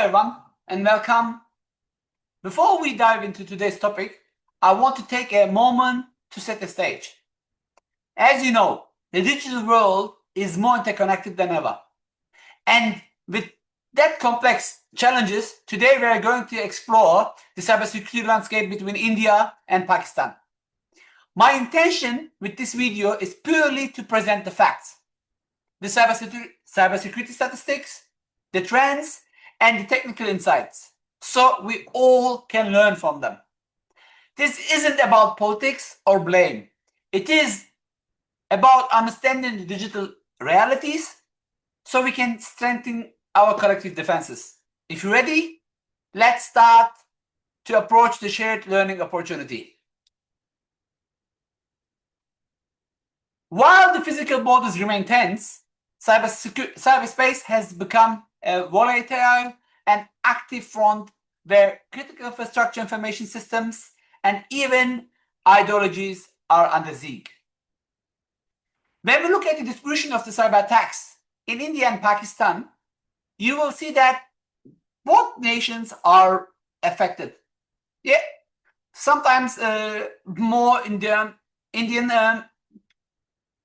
everyone and welcome. Before we dive into today's topic, I want to take a moment to set the stage. As you know, the digital world is more interconnected than ever. And with that complex challenges, today we are going to explore the cybersecurity landscape between India and Pakistan. My intention with this video is purely to present the facts, the cybersecurity statistics, the trends, and the technical insights, so we all can learn from them. This isn't about politics or blame. It is about understanding the digital realities so we can strengthen our collective defenses. If you're ready, let's start to approach the shared learning opportunity. While the physical borders remain tense, cyberspace has become a volatile and active front where critical infrastructure, information systems, and even ideologies are under siege. When we look at the distribution of the cyber attacks in India and Pakistan, you will see that both nations are affected. Yeah, sometimes more Indian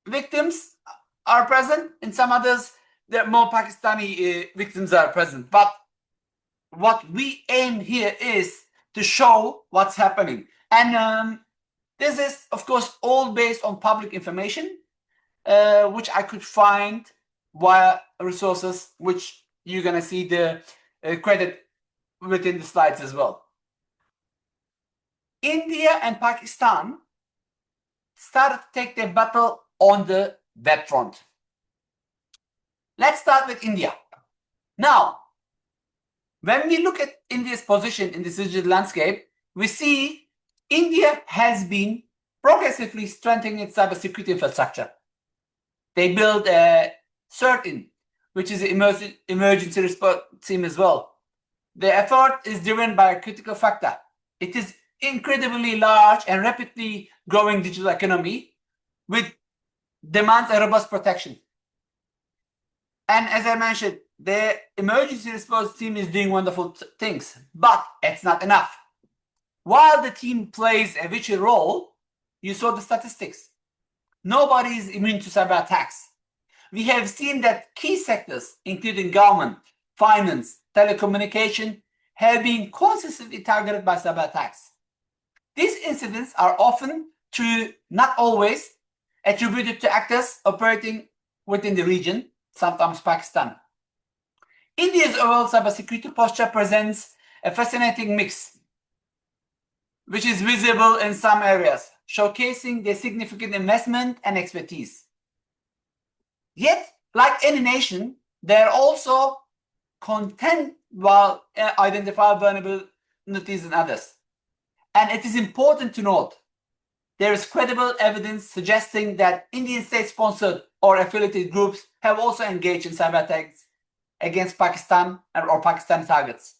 victims are present, in some others there are more Pakistani victims are present. But what we aim here is to show what's happening, and this is of course all based on public information, which I could find via resources which you're gonna see the credit within the slides as well. India and Pakistan started to take their battle on the web front. Let's start with India. Now, when we look at India's position in this digital landscape, we see India has been progressively strengthening its cybersecurity infrastructure. They built a CERT-In, which is an emergency response team as well. The effort is driven by a critical factor. It is incredibly large and rapidly growing digital economy with demands a robust protection. And as I mentioned, the emergency response team is doing wonderful things, but it's not enough. While the team plays a vital role, you saw the statistics. Nobody is immune to cyber attacks. We have seen that key sectors, including government, finance, telecommunication, have been consistently targeted by cyber attacks. These incidents are often, true, not always, attributed to actors operating within the region, sometimes Pakistan. India's overall cybersecurity posture presents a fascinating mix, which is visible in some areas, showcasing their significant investment and expertise. Yet, like any nation, they are also content while identify vulnerabilities in others. And it is important to note, there is credible evidence suggesting that Indian state-sponsored or affiliated groups have also engaged in cyber attacks against Pakistan or Pakistan targets.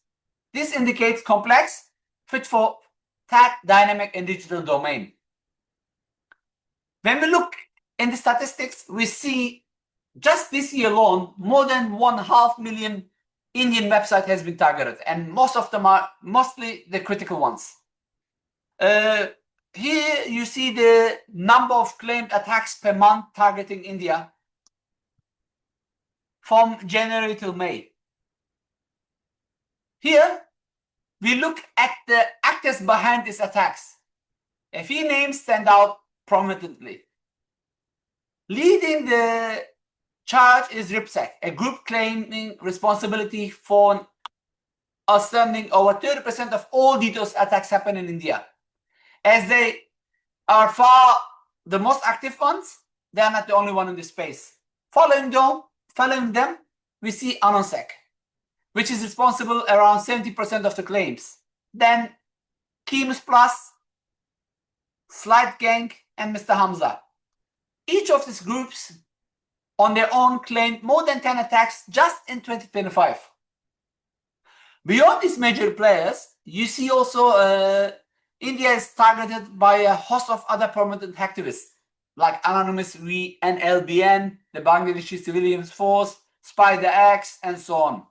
This indicates complex, fit-for-tat dynamic and digital domain. When we look in the statistics, we see just this year alone, more than 1.5 million Indian websites has been targeted, and most of them are mostly the critical ones. Here you see the number of claimed attacks per month targeting India from January till May. Here we look at the actors behind these attacks. A few names stand out prominently. Leading the charge is RIPSEC, a group claiming responsibility for outstanding over 30% of all DDoS attacks happen in India. As they are far the most active ones, they are not the only one in this space. Following them, we see ANOSEC, which is responsible around 70% of the claims. Then Keemus Plus, Slight Gang, and Mr. Hamza. Each of these groups on their own claimed more than 10 attacks just in 2025. Beyond these major players, you see also India is targeted by a host of other prominent activists like Anonymous V and LBN, the Bangladeshi Civilian Force, Spider X, and so on.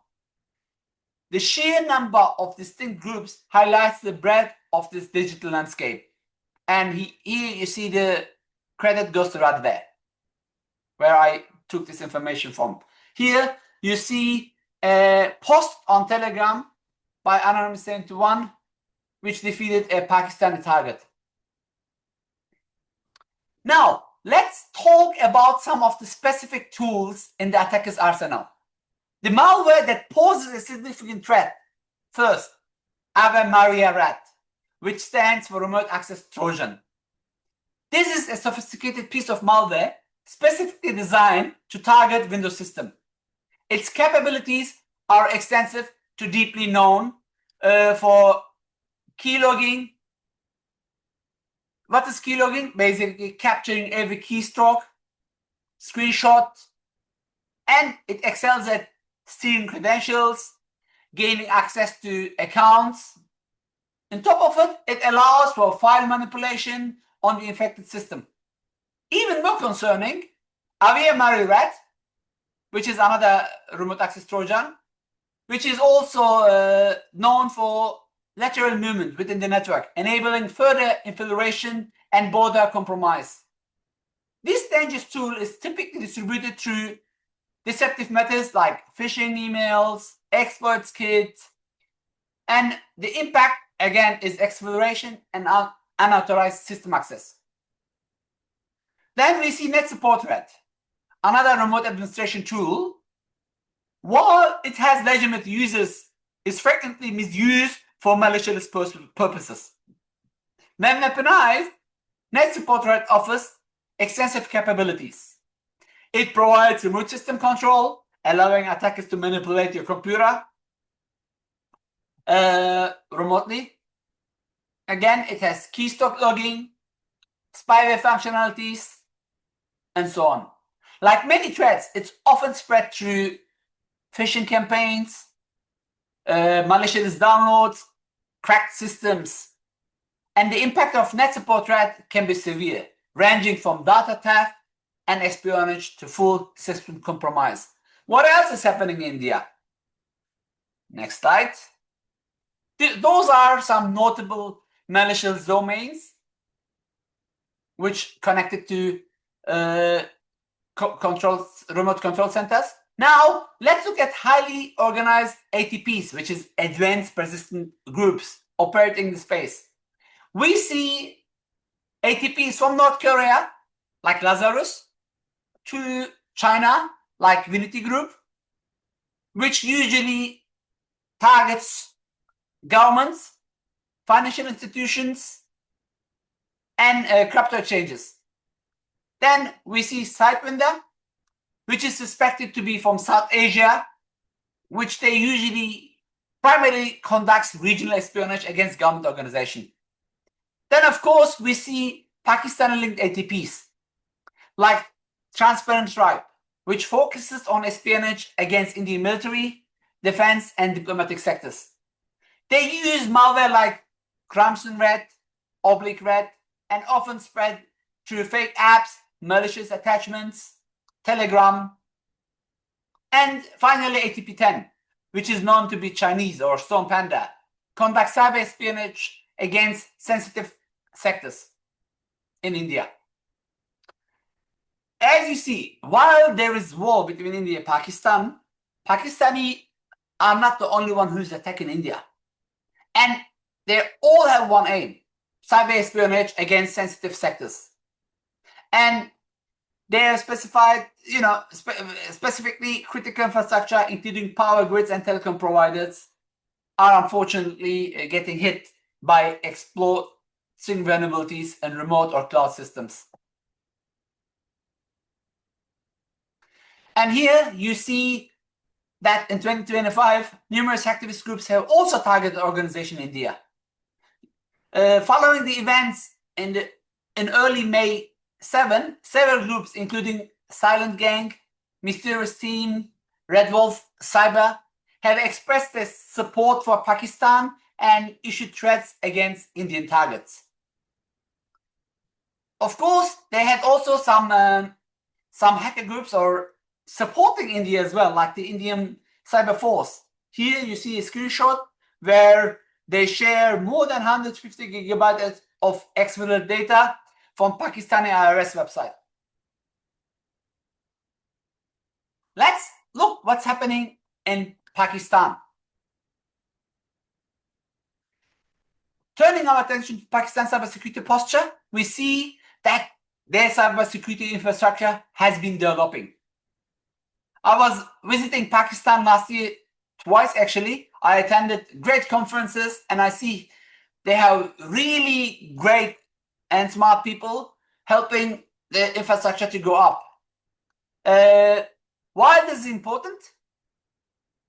the sheer number of distinct groups highlights the breadth of this digital landscape. And here you see the credit goes to Radve, where I took this information from. Here you see a post on Telegram by Anonymous71, which defeated a Pakistani target. Now, let's talk about some of the specific tools in the attacker's arsenal. The malware that poses a significant threat. First, Ave Maria Rat, which stands for Remote Access Trojan. This is a sophisticated piece of malware specifically designed to target Windows system. Its capabilities are extensive to deeply known for keylogging. What is keylogging? Basically capturing every keystroke, screenshot, and it excels at stealing credentials, gaining access to accounts. On top of it, it allows for file manipulation on the infected system. Even more concerning, Avia Marirat, which is another remote access Trojan, which is also known for lateral movement within the network, enabling further infiltration and border compromise. This dangerous tool is typically distributed through deceptive methods like phishing emails, exploits kits, and the impact, again, is exfiltration and unauthorized system access. Then we see NetSupportRat, another remote administration tool. While it has legitimate users, is frequently misused for malicious purposes. When weaponized, NetSupportRat offers extensive capabilities. It provides remote system control, allowing attackers to manipulate your computer remotely. Again, it has keystroke logging, spyware functionalities, and so on. Like many threats, it's often spread through phishing campaigns, malicious downloads, cracked systems, and the impact of NetSupportRat can be severe, ranging from data theft and espionage to full system compromise. What else is happening in India? Next slide. Those are some notable malicious domains which connected to remote control centers. Now, let's look at highly organized ATPs, which is advanced persistent groups operating in space. We see ATPs from North Korea, like Lazarus, to China, like Unity Group, which usually targets governments, financial institutions, and crypto exchanges. Then we see Sidewinder, which is suspected to be from South Asia, which they usually primarily conducts regional espionage against government organizations. Then, of course, we see Pakistan-linked ATPs, like Transparent Stripe, which focuses on espionage against Indian military, defense, and diplomatic sectors. They use malware like Crimson Red, Oblique Red, and often spread through fake apps, malicious attachments, Telegram, and finally ATP-10, which is known to be Chinese or Stone Panda, conducts cyber espionage against sensitive sectors in India. As you see, while there is war between India and Pakistan, Pakistani are not the only one who's attacking India. And they all have one aim: cyber espionage against sensitive sectors. And they are specified, specifically critical infrastructure, including power grids and telecom providers, are unfortunately getting hit by exploiting vulnerabilities in remote or cloud systems. And here you see that in 2025, numerous activist groups have also targeted the organization in India. Following the events in early May 7, several groups, including Silent Gang, Mysterious Team, Red Wolf, Cyber, have expressed their support for Pakistan and issued threats against Indian targets. Of course, they had also some hacker groups or supporting India as well, like the Indian Cyber Force, Here you see a screenshot where they share more than 150 gigabytes of exfiltrated data from Pakistani IRS website. Let's look what's happening in Pakistan. Turning our attention to Pakistan's cybersecurity posture, we see that their cybersecurity infrastructure has been developing. I was visiting Pakistan last year twice, actually. I attended great conferences, and I see they have really great and smart people helping the infrastructure to go up. Why this is important?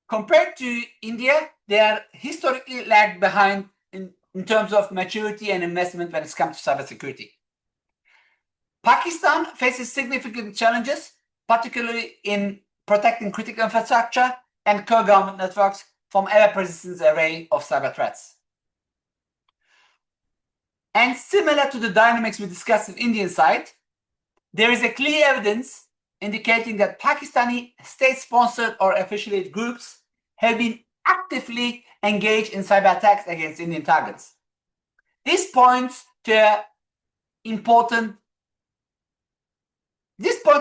Compared to India, they are historically lagged behind in terms of maturity and investment when it comes to cybersecurity. Pakistan faces significant challenges, particularly in protecting critical infrastructure and core government networks from ever-persistent array of cyber threats. And similar to the dynamics we discussed in Indian side, there is a clear evidence indicating that Pakistani state-sponsored or affiliated groups have been actively engaged in cyber attacks against Indian targets. This points to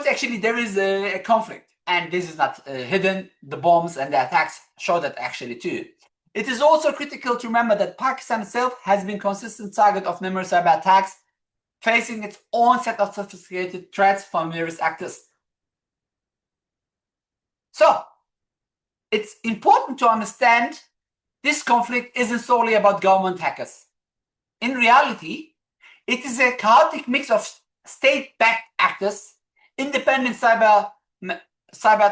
actually there is a conflict, and this is not hidden. The bombs and the attacks show that actually too. It is also critical to remember that Pakistan itself has been consistent target of numerous cyber attacks, facing its own set of sophisticated threats from various actors. So, it's important to understand this conflict isn't solely about government hackers. In reality, it is a chaotic mix of state-backed actors, independent cyber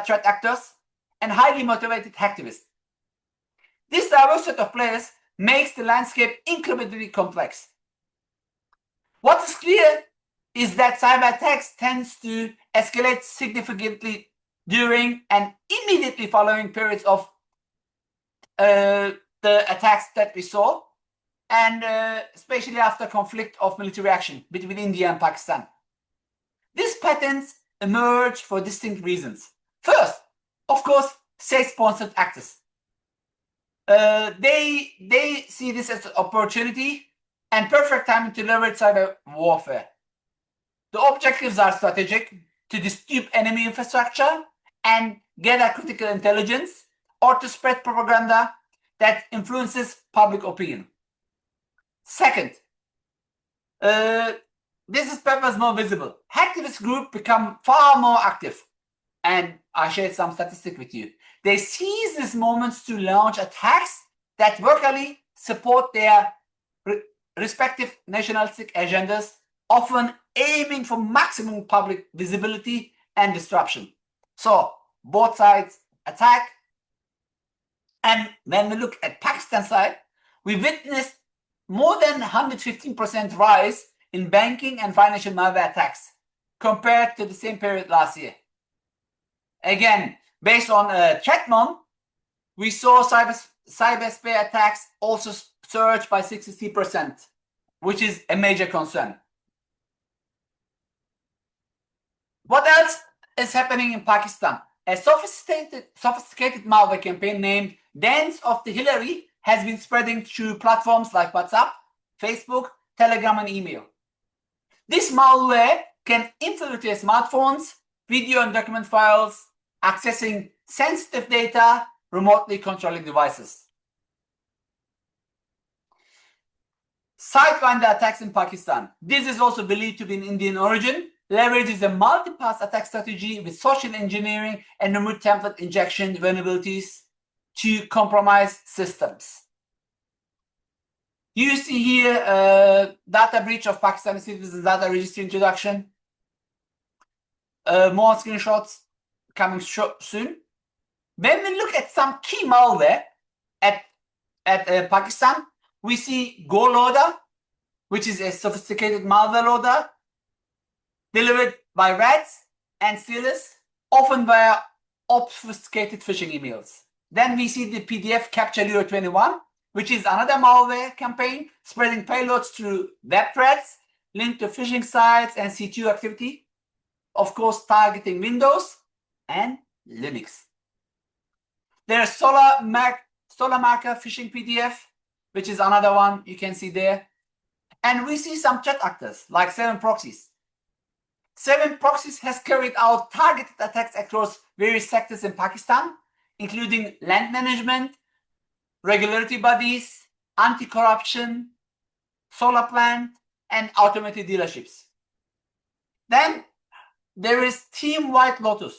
threat actors, and highly motivated hacktivists. This diverse set of players makes the landscape incredibly complex. What is clear is that cyber attacks tends to escalate significantly during and immediately following periods of the attacks that we saw, and especially after conflict of military action between India and Pakistan. These patterns emerge for distinct reasons. First, of course, state-sponsored actors. They see this as an opportunity and perfect time to leverage cyber warfare. The objectives are strategic: to disturb enemy infrastructure and gather critical intelligence, or to spread propaganda that influences public opinion. Second, this is perhaps more visible. Hacktivist groups become far more active, and I shared some statistics with you. They seize these moments to launch attacks that vocally support their respective nationalistic agendas, often aiming for maximum public visibility and disruption. So both sides attack. And when we look at Pakistan side, we witnessed more than 115% rise in banking and financial malware attacks compared to the same period last year. Again, based on Threatmon, we saw cyberspace attacks also surge by 63%, which is a major concern. What else is happening in Pakistan? A sophisticated malware campaign named Dance of the Hillary has been spreading through platforms like WhatsApp, Facebook, Telegram, and email. This malware can infiltrate smartphones, video and document files, accessing sensitive data, remotely controlling devices. Sidewinder attacks in Pakistan. This is also believed to be in Indian origin, leverages a multi-pass attack strategy with social engineering and remote template injection vulnerabilities to compromise systems. You see here data breach of Pakistani citizens data registry introduction. More screenshots coming soon. When we look at some key malware at Pakistan, we see Go Loader, which is a sophisticated malware loader delivered by rats and stealers, often via obfuscated phishing emails. Then we see the PDF Capture Lure 21, which is another malware campaign spreading payloads through web threads linked to phishing sites and C2 activity, of course targeting Windows and Linux. There's solar marker phishing PDF, which is another one you can see there. And we see some threat actors like 7proxies. 7proxies has carried out targeted attacks across various sectors in Pakistan, including land management, regulatory bodies, anti-corruption, solar plant, and automotive dealerships. Then there is Team White Lotus,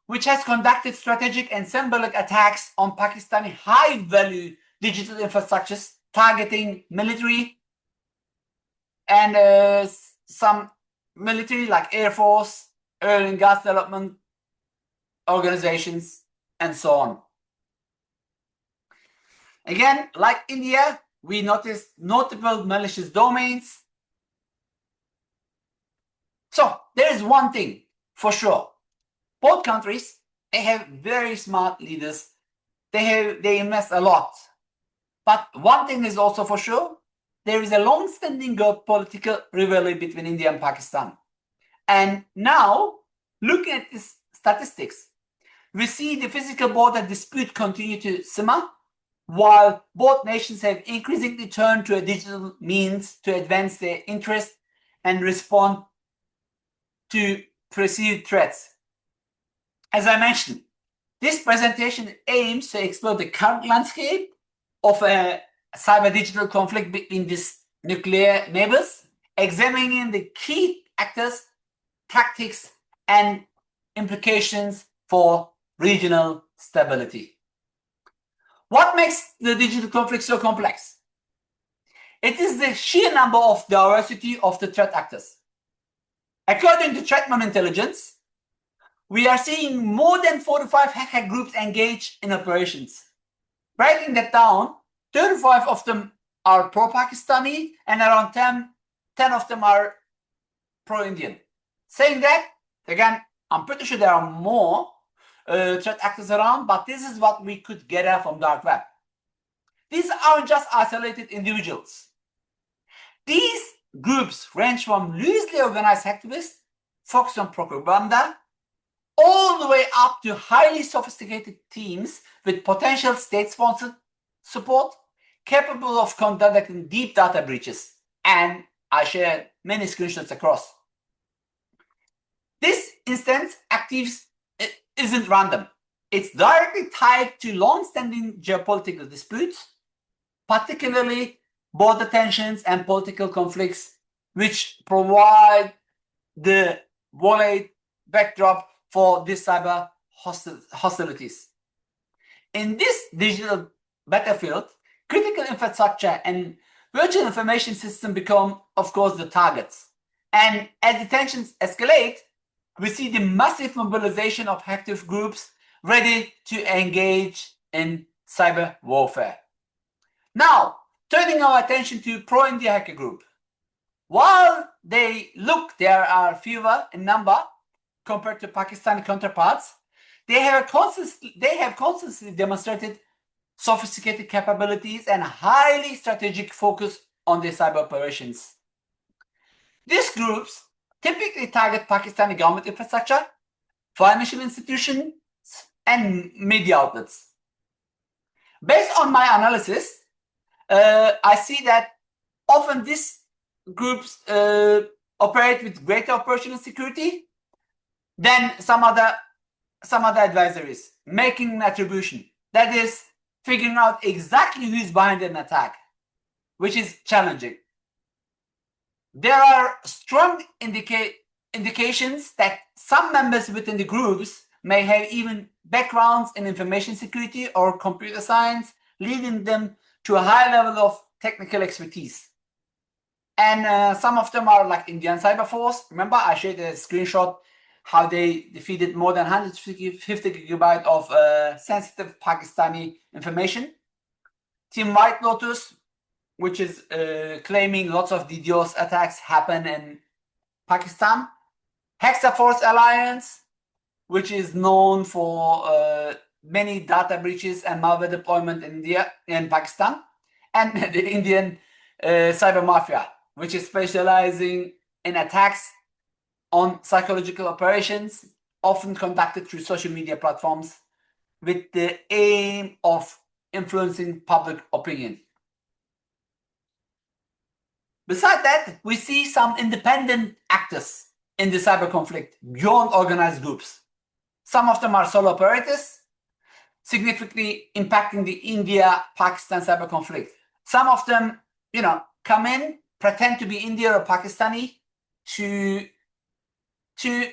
which has conducted strategic and symbolic attacks on Pakistani high-value digital infrastructures, targeting military and some military like Air Force, oil and gas development organizations, and so on. Again, like India, we noticed notable malicious domains. So there is one thing for sure. Both countries, they have very smart leaders. They invest a lot. But one thing is also for sure, there is a long-standing geopolitical rivalry between India and Pakistan. And now, looking at these statistics, we see the physical border dispute continue to simmer, while both nations have increasingly turned to a digital means to advance their interests and respond to perceived threats. As I mentioned, this presentation aims to explore the current landscape of a cyber digital conflict between these nuclear neighbors, examining the key actors, tactics, and implications for regional stability. What makes the digital conflict so complex? It is the sheer number of diversity of the threat actors. According to Threatmon Intelligence, we are seeing more than 45 hacker groups engaged in operations. Breaking that down, 35 of them are pro-Pakistani and around 10 of them are pro-Indian. Saying that, again, I'm pretty sure there are more threat actors around, but this is what we could gather from dark web. These aren't just isolated individuals. These groups range from loosely organized activists focused on propaganda, all the way up to highly sophisticated teams with potential state-sponsored support, capable of conducting deep data breaches. And I shared many screenshots across. This instance actives isn't random. It's directly tied to long-standing geopolitical disputes, particularly border tensions and political conflicts, which provide the volatile backdrop for these cyber hostilities. In this digital battlefield, critical infrastructure and virtual information systems become, of course, the targets. And as the tensions escalate, we see the massive mobilization of active groups ready to engage in cyber warfare. Now, turning our attention to pro-India hacker group. While they are fewer in number compared to Pakistani counterparts, they have constantly demonstrated sophisticated capabilities and highly strategic focus on their cyber operations. These groups typically target Pakistani government infrastructure, financial institutions, and media outlets. Based on my analysis, I see that often these groups operate with greater operational security than some other advisories, making an attribution. That is, figuring out exactly who is behind an attack, which is challenging. There are strong indications that some members within the groups may have even backgrounds in information security or computer science, leading them to a high level of technical expertise. And some of them are like Indian Cyber Force. Remember, I shared a screenshot how they defeated more than 150 gigabytes of sensitive Pakistani information. Team White Lotus, which is claiming lots of DDoS attacks happen in Pakistan. Hexaforce Alliance, which is known for many data breaches and malware deployment in India and Pakistan. And the Indian Cyber Mafia, which is specializing in attacks on psychological operations, often conducted through social media platforms with the aim of influencing public opinion. Besides that, we see some independent actors in the cyber conflict beyond organized groups. Some of them are solo operators, significantly impacting the India-Pakistan cyber conflict. Some of them, come in, pretend to be India or Pakistani to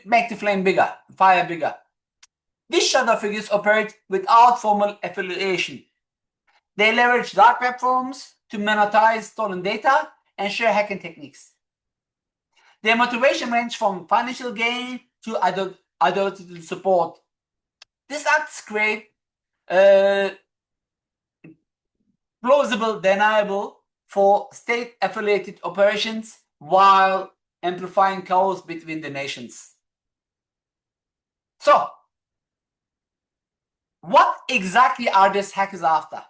make the flame bigger, fire bigger. These shadow figures operate without formal affiliation. They leverage dark web forums to monetize stolen data and share hacking techniques. Their motivation range from financial gain to ideological support. These acts create plausible deniable for state-affiliated operations while amplifying chaos between the nations. So, what exactly are these hackers after?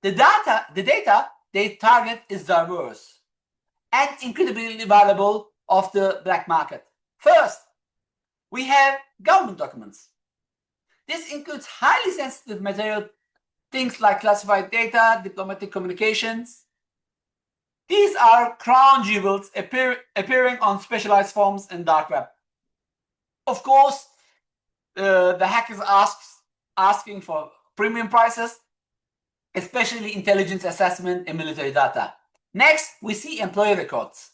The data they target is diverse and incredibly valuable of the black market. First, we have government documents. This includes highly sensitive material, things like classified data, diplomatic communications. These are crown jewels appearing on specialized forms in dark web. Of course, the hackers asking for premium prices, especially intelligence assessment and military data. Next, we see employee records.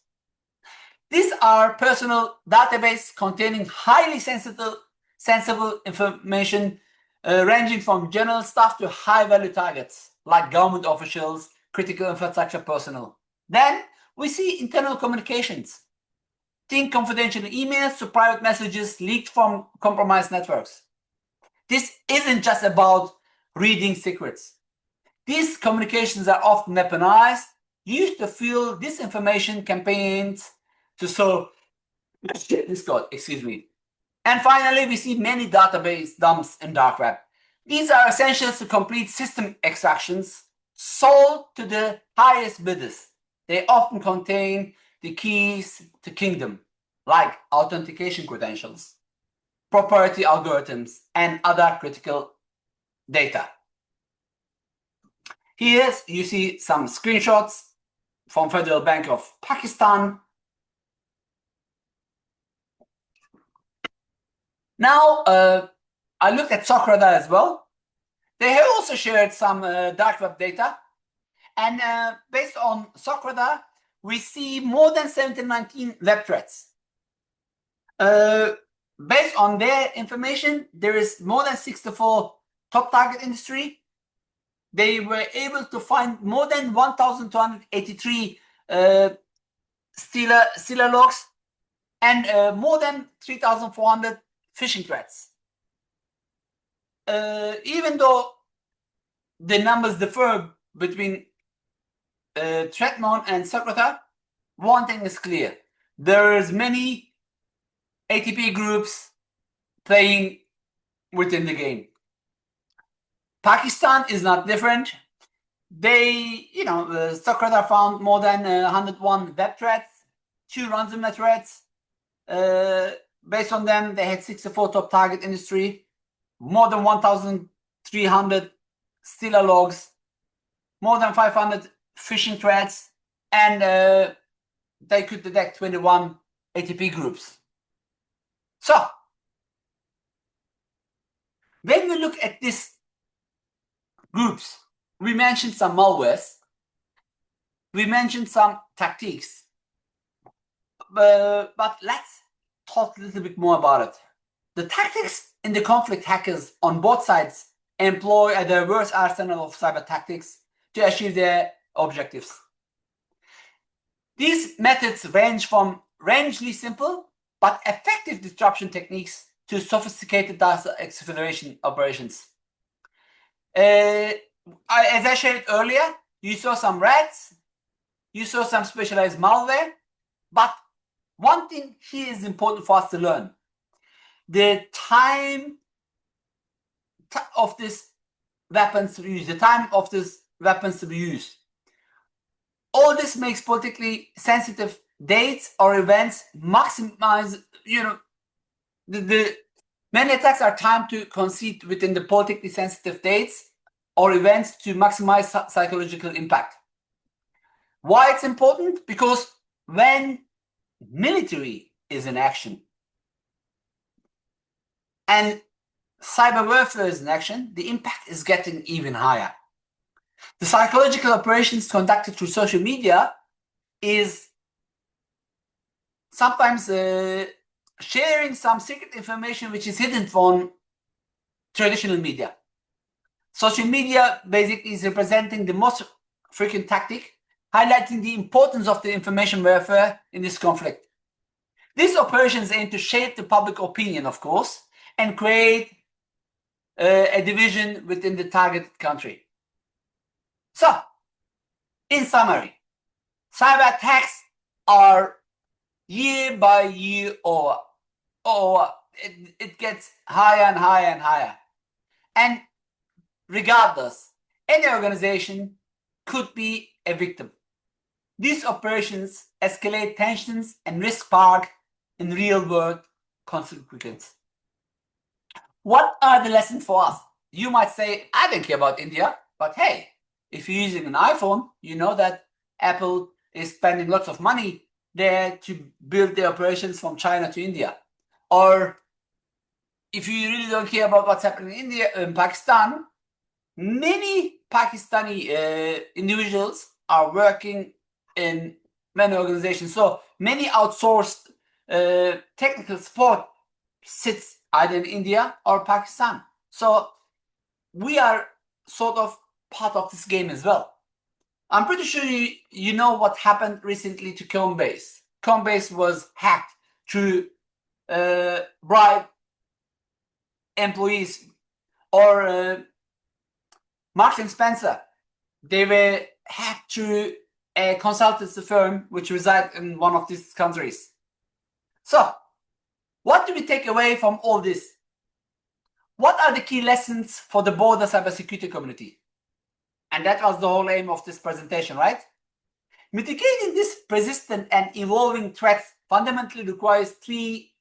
These are personal databases containing highly sensible information ranging from general staff to high-value targets like government officials, critical infrastructure personnel. Then we see internal communications. Think confidential emails to private messages leaked from compromised networks. This isn't just about reading secrets. These communications are often weaponized, used to fuel disinformation campaigns to sow discord, And finally, we see many database dumps in dark web. These are essentials to complete system extractions sold to the highest bidders. They often contain the keys to kingdom, like authentication credentials, proprietary algorithms, and other critical data. Here you see some screenshots from Federal Bank of Pakistan. Now, I looked at Socrata as well. They have also shared some dark web data. And based on Socrata, we see more than 1719 web threats. Based on their information, there is more than 64 top target industry. They were able to find more than 1,283 stealer logs and more than 3,400 phishing threats. Even though the numbers differ between Threatmon and Socrata, one thing is clear. There is many ATP groups playing within the game. Pakistan is not different. They, Socrata found more than 101 web threats, 2 ransomware threats. Based on them, they had 64 top target industry, more than 1,300 stealer logs, more than 500 phishing threats, and they could detect 21 ATP groups. So, when we look at these groups, we mentioned some malwares, we mentioned some tactics, but let's talk a little bit more about it. The tactics in the conflict hackers on both sides employ a diverse arsenal of cyber tactics to achieve their objectives. These methods range from randomly simple but effective disruption techniques to sophisticated data acceleration operations. As I shared earlier, you saw some rats, you saw some specialized malware, but one thing here is important for us to learn. The time of these weapons to be used, the time of these weapons to be used. All this makes politically sensitive dates or events maximize, Many attacks are timed to concede within the politically sensitive dates or events to maximize psychological impact. Why it's important? Because when military is in action and cyber warfare is in action, the impact is getting even higher. The psychological operations conducted through social media is sometimes sharing some secret information which is hidden from traditional media. Social media basically is representing the most frequent tactic, highlighting the importance of the information warfare in this conflict. These operations aim to shape the public opinion, of course, and create a division within the targeted country. So, in summary, cyber attacks are year by year over. It gets higher and higher and higher. And regardless, any organization could be a victim. These operations escalate tensions and risk spark in real-world consequences. What are the lessons for us? You might say, I don't care about India, but hey, if you're using an iPhone, you know that Apple is spending lots of money there to build their operations from China to India. Or if you really don't care about what's happening in India, in Pakistan, many Pakistani individuals are working in many organizations. So many outsourced technical support sits either in India or Pakistan. So we are sort of part of this game as well. I'm pretty sure you know what happened recently to Coinbase. Coinbase was hacked through bribe employees, or Marks and Spencer. They were hacked through a consultancy firm which resides in one of these countries. So, what do we take away from all this? What are the key lessons for the broader cybersecurity community? And that was the whole aim of this presentation, right? Mitigating this persistent and evolving threats fundamentally requires three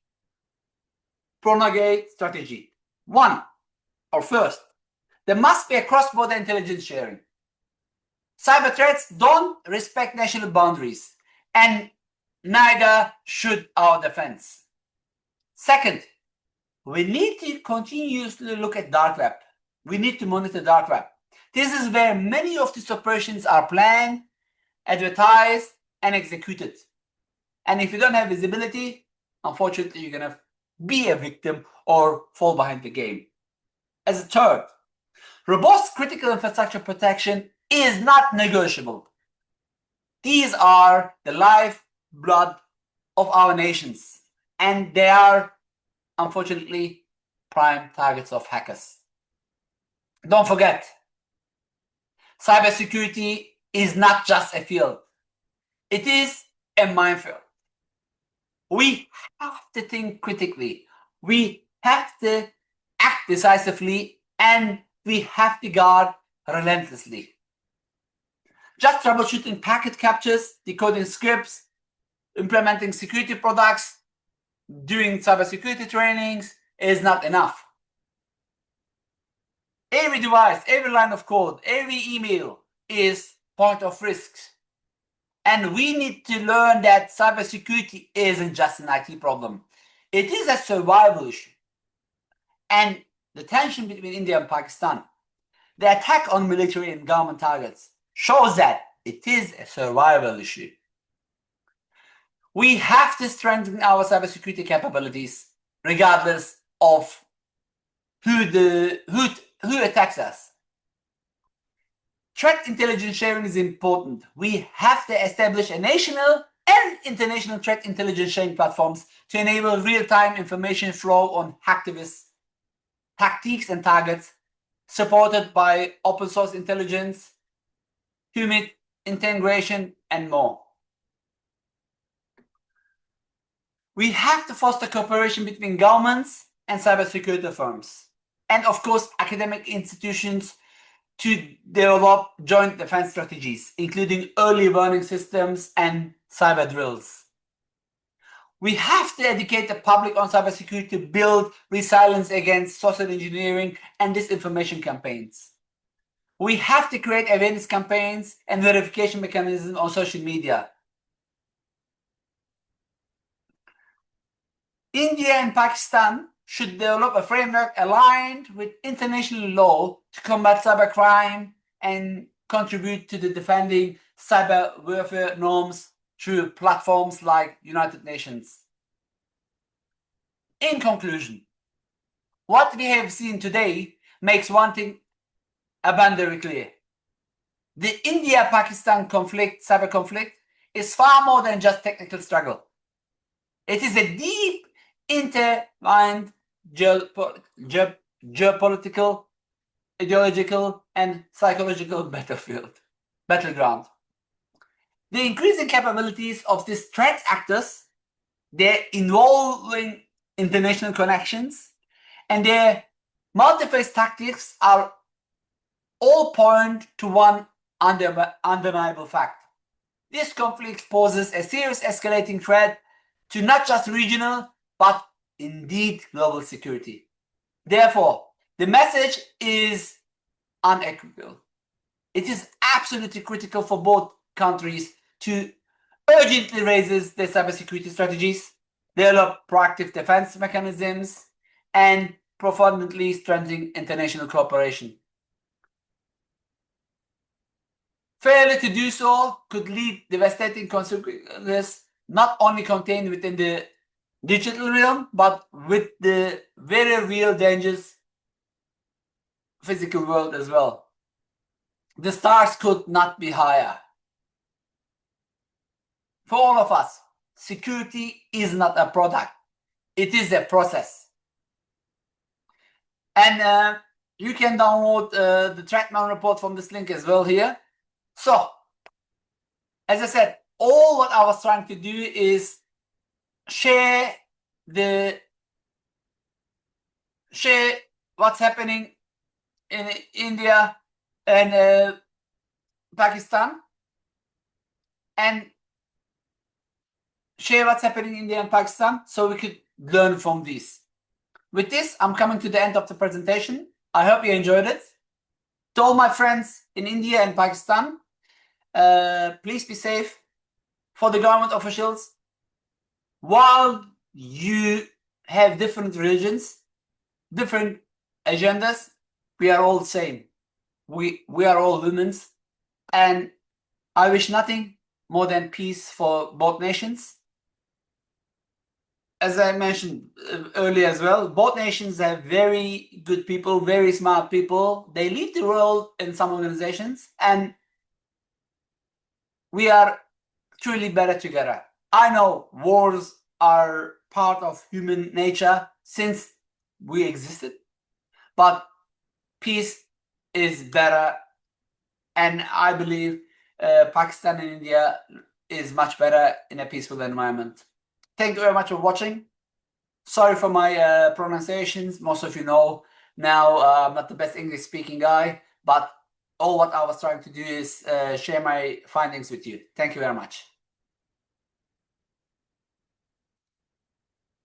pronged strategy. One, or first, there must be a cross-border intelligence sharing. Cyber threats don't respect national boundaries, and neither should our defense. Second, we need to continuously look at dark web. We need to monitor dark web. This is where many of these operations are planned, advertised, and executed. And if you don't have visibility, unfortunately, you're going to be a victim or fall behind the game. As a third, robust critical infrastructure protection is not negotiable. These are the lifeblood of our nations, and they are, unfortunately, prime targets of hackers. Don't forget, cybersecurity is not just a field. It is a minefield. We have to think critically. We have to act decisively, and we have to guard relentlessly. Just troubleshooting packet captures, decoding scripts, implementing security products, doing cybersecurity trainings is not enough. Every device, every line of code, every email is point of risk. And we need to learn that cybersecurity isn't just an IT problem. It is a survival issue. And the tension between India and Pakistan, the attack on military and government targets, shows that it is a survival issue. We have to strengthen our cybersecurity capabilities, regardless of who attacks us. Threat intelligence sharing is important. We have to establish a national and international threat intelligence sharing platforms to enable real-time information flow on hacktivists, tactics, and targets, supported by open source intelligence, human integration, and more. We have to foster cooperation between governments and cybersecurity firms, and of course, academic institutions to develop joint defense strategies, including early warning systems and cyber drills. We have to educate the public on cybersecurity to build resilience against social engineering and disinformation campaigns. We have to create awareness campaigns and verification mechanisms on social media. India and Pakistan should develop a framework aligned with international law to combat cybercrime and contribute to the defending cyber warfare norms through platforms like United Nations. In conclusion, what we have seen today makes one thing abundantly clear. The India-Pakistan conflict, cyber conflict, is far more than just technical struggle. It is a deep, intertwined geopolitical, ideological, and psychological battleground. The increasing capabilities of these threat actors, their involving international connections, and their multi-phase tactics are all point to one undeniable fact. This conflict poses a serious escalating threat to not just regional, but indeed global security. Therefore, the message is unequivocal. It is absolutely critical for both countries to urgently raise their cybersecurity strategies, develop proactive defense mechanisms, and profoundly strengthen international cooperation. Failure to do so could lead devastating consequences not only contained within the digital realm, but with the very real dangers physical world as well. The stars could not be higher. For all of us, security is not a product. It is a process. And you can download the Trackman report from this link as well here. So, as I said, all what I was trying to do is share what's happening in India and Pakistan, and share what's happening in India and Pakistan so we could learn from this. With this, I'm coming to the end of the presentation. I hope you enjoyed it. To all my friends in India and Pakistan, please be safe. For the government officials, while you have different religions, different agendas, we are all the same. We are all humans, and I wish nothing more than peace for both nations. As I mentioned earlier as well, both nations have very good people, very smart people. They lead the world in some organizations, and we are truly better together. I know wars are part of human nature since we existed, but peace is better, and I believe Pakistan and India is much better in a peaceful environment. Thank you very much for watching. Sorry for my pronunciations. Most of you know now I'm not the best English speaking guy, but all what I was trying to do is share my findings with you. Thank you very much.